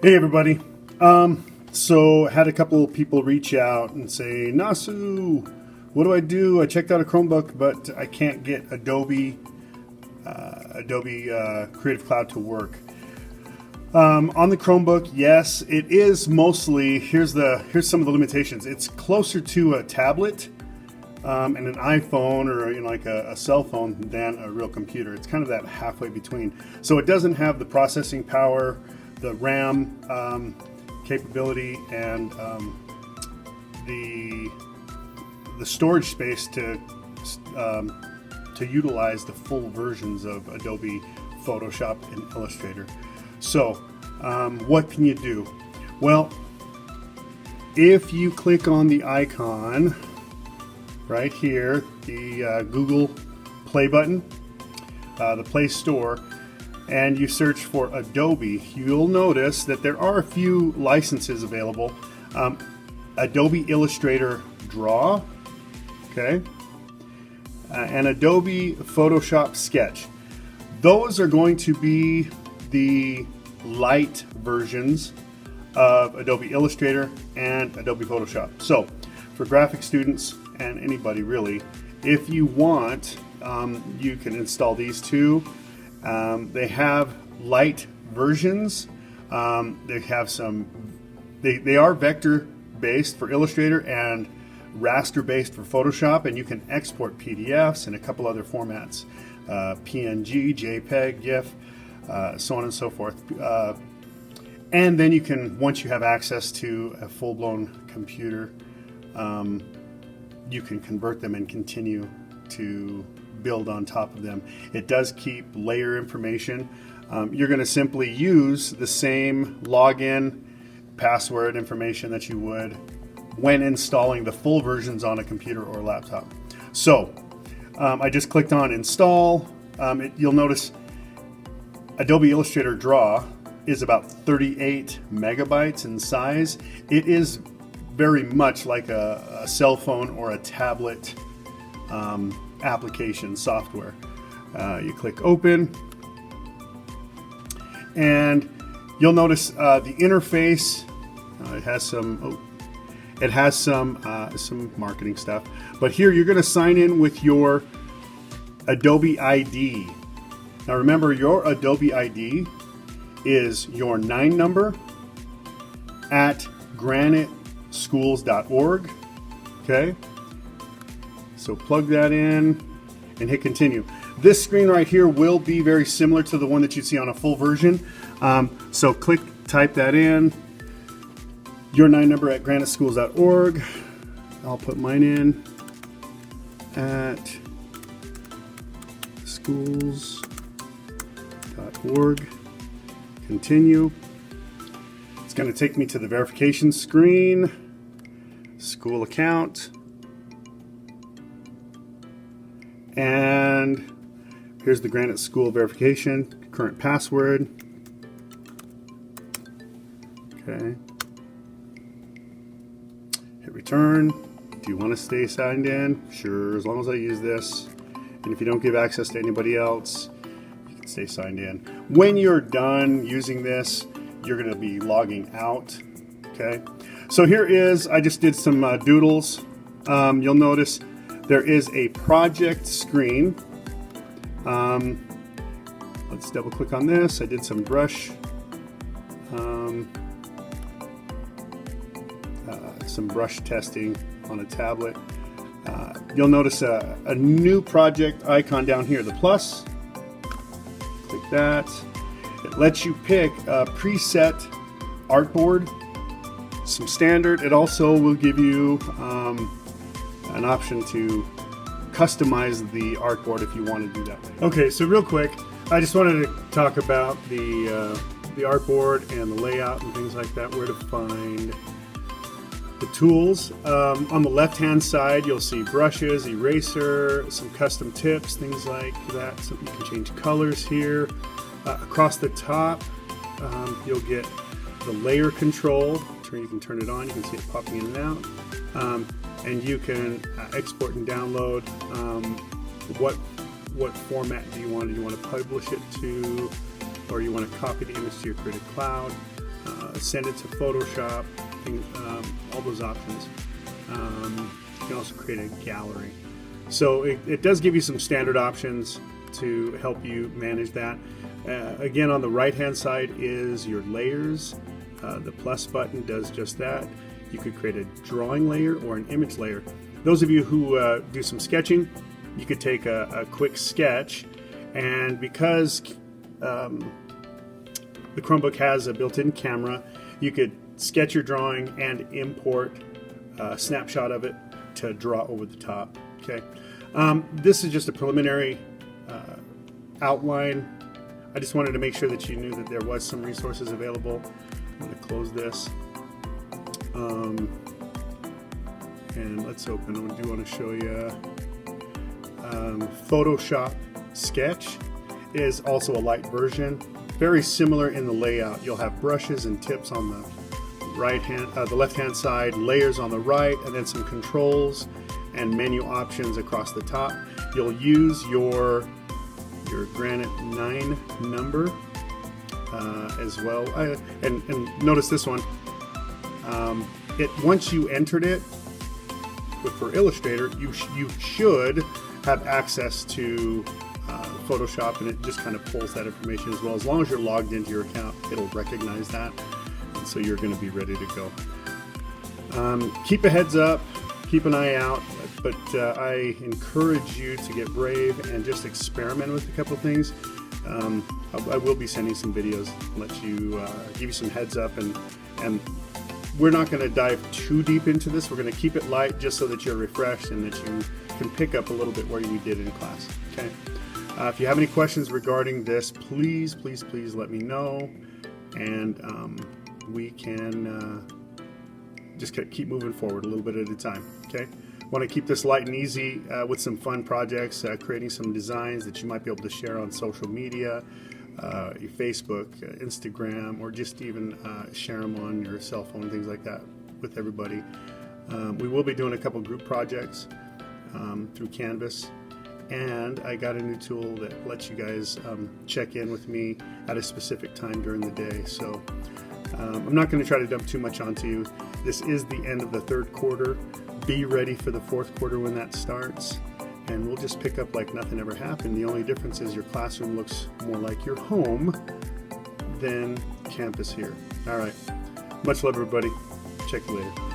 Hey everybody. So had a couple people reach out and say, Nasu, what do? I checked out a Chromebook, but I can't get Adobe Creative Cloud to work. On the Chromebook, yes, it is mostly, here's some of the limitations. It's closer to a tablet and an iPhone or like a cell phone than a real computer. It's kind of that halfway between. So it doesn't have the processing power, the RAM capability, and the storage space to utilize the full versions of Adobe Photoshop and Illustrator. So what can you do? Well, if you click on the icon right here, the Google Play button, the Play Store, and you search for Adobe, you'll notice that there are a few licenses available. Adobe Illustrator Draw, okay, and Adobe Photoshop Sketch. Those are going to be the light versions of Adobe Illustrator and Adobe Photoshop. So for graphic students and anybody really, if you want, you can install these two. They have light versions. They have some, they are vector based for Illustrator and raster based for Photoshop, and you can export PDFs and a couple other formats, PNG, JPEG, GIF, so on and so forth. And then you can, once you have access to a full-blown computer, you can convert them and continue to build on top of them. It does keep layer information. You're going to simply use the same login, password information that you would when installing the full versions on a computer or laptop. So I just clicked on install. You'll notice Adobe Illustrator Draw is about 38 megabytes in size. It is very much like a cell phone or a tablet application software. You click open, and you'll notice the interface. It has some marketing stuff, but here you're going to sign in with your Adobe ID. Now remember, your Adobe ID is your 9 number at graniteschools.org. Okay, so plug that in and hit continue. This screen right here will be very similar to the one that you see on a full version. So type that in, your 9 number at graniteschools.org. I'll put mine in at schools.org. Continue. It's going to take me to the verification screen, school account, and here's the Granite School verification, current password. Okay. Hit return. Do you want to stay signed in? Sure, as long as I use this. And if you don't give access to anybody else, you can stay signed in. When you're done using this, you're going to be logging out. Okay. So here is, I just did some doodles. You'll notice there is a project screen. Let's double click on this. I did some brush testing on a tablet. You'll notice a new project icon down here, the plus. Click that. It lets you pick a preset artboard, some standard. It also will give you an option to customize the artboard if you want to do that. Okay, so real quick, I just wanted to talk about the artboard and the layout and things like that, where to find the tools. On the left-hand side, you'll see brushes, eraser, some custom tips, things like that. So you can change colors here. Across the top, you'll get the layer control. You can turn it on. You can see it popping in and out. And you can export and download. What format do you want? Do you want to publish it to, or you want to copy the image to your Creative Cloud? send it to Photoshop, all those options. You can also create a gallery. So it does give you some standard options to help you manage that. Again, on the right hand side is your layers. The plus button does just that. You could create a drawing layer or an image layer. Those of you who do some sketching, you could take a quick sketch, and because the Chromebook has a built-in camera, you could sketch your drawing and import a snapshot of it to draw over the top. Okay, this is just a preliminary outline. I just wanted to make sure that you knew that there was some resources available. I'm going to close this. And let's open. I do want to show you Photoshop Sketch is also a light version. Very similar in the layout. You'll have brushes and tips on the left hand side, layers on the right, and then some controls and menu options across the top. You'll use your Granite 9 number as well. And notice this one. Once you entered it for Illustrator, you should have access to Photoshop, and it just kind of pulls that information as well. As long as you're logged into your account, it'll recognize that, and so you're going to be ready to go. Keep a heads up, keep an eye out, but I encourage you to get brave and just experiment with a couple of things. I will be sending some videos, let you give you some heads up, and we're not going to dive too deep into this. We're going to keep it light just so that you're refreshed and that you can pick up a little bit where we did in class. Okay. If you have any questions regarding this, please let me know, and we can just keep moving forward a little bit at a time. Okay. Want to keep this light and easy with some fun projects, creating some designs that you might be able to share on social media, your Facebook, Instagram, or just even share them on your cell phone, things like that with everybody. We will be doing a couple group projects through Canvas, and I got a new tool that lets you guys check in with me at a specific time during the day. So I'm not going to try to dump too much onto you. This is the end of the third quarter. Be ready for the fourth quarter when that starts, and we'll just pick up like nothing ever happened. The only difference is your classroom looks more like your home than campus here. All right. Much love, everybody. Check you later.